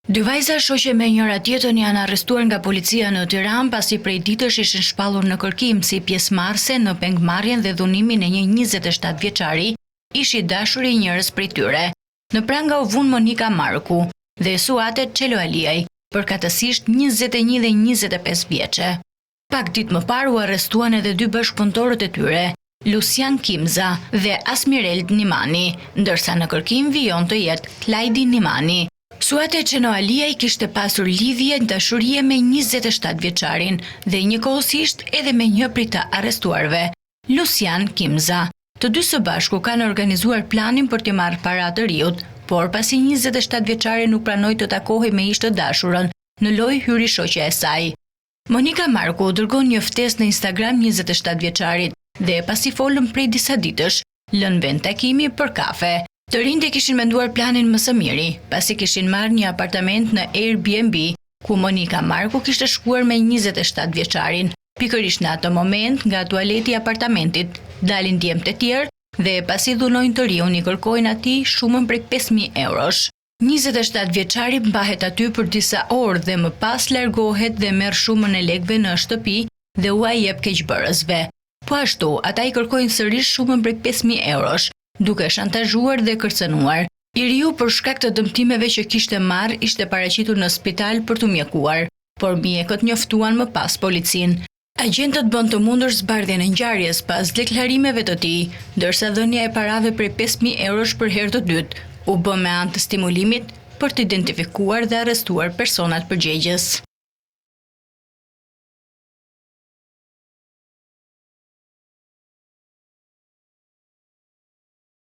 Dy vajza shoqe me njëra tjetrën janë arrestuar nga policia në Tiranë pasi prej ditësh ishin shpallur në kërkim si pjesëmarrëse në pengmarrjen dhe dhunimin e një 27 vjeçari, ishi dashuri i njërës prej tyre. Në pranga u vun Monika Marku dhe Suate Çelo Aliaj, përkatësisht 21 dhe 25 vjeçe. Pak ditë më parë u arrestuan edhe dy bashkëpunëtorët e tyre, Lucian Kimza dhe Asmireld Nimani, ndërsa në kërkim vijon të jetë Klajdi Nimani. Suate Çelo Aliaj kishte pasur lidhje dashurie me 27 vjeçarin dhe njëkohësisht edhe me një prej të arrestuarve, Lucian Kimza. Të dy së bashku kanë organizuar planin për të marrë para të riut, por pasi 27 vjeçari nuk pranoi të takohej me ish të dashurën, në lojë hyri shoqja e saj. Monika Marku dërgon një ftesë në Instagram 27 vjeçarit dhe pasi folën prej disa ditësh, lën vend takimi për kafe. Të rinjtë kishin menduar planin më së miri, pasi kishin marrë një apartament në Airbnb, ku Monika Marku kishte shkuar me 27 vjeçarin. Pikërisht në atë moment, nga tualeti i apartamentit, dalin djemtë e tjerë dhe pasi dhunojnë të riun i kërkojnë atij shumën prej 5.000 eurosh. 27 vjeçari mbahet aty për disa orë dhe më pas largohet dhe merr shumën e lekëve në shtëpi dhe u jep keqbërësve. Po ashtu, ata i kërkojnë sërish shumën prej 5.000 eurosh, duke shantazhuar dhe kërcënuar. I riu për shkak të dëmtimeve që kishte marrë ishte paraqitur në spital për të mjekuar, por mjekët njoftuan më pas policinë. Agjentët bën të mundur zbardhjen e ngjarjes pas deklarimeve të tij, ndërsa dhënia e parave prej 5.000 eurosh për herë të dytë u bë me anë të stimulimit për të identifikuar dhe arrestuar personat përgjegjës.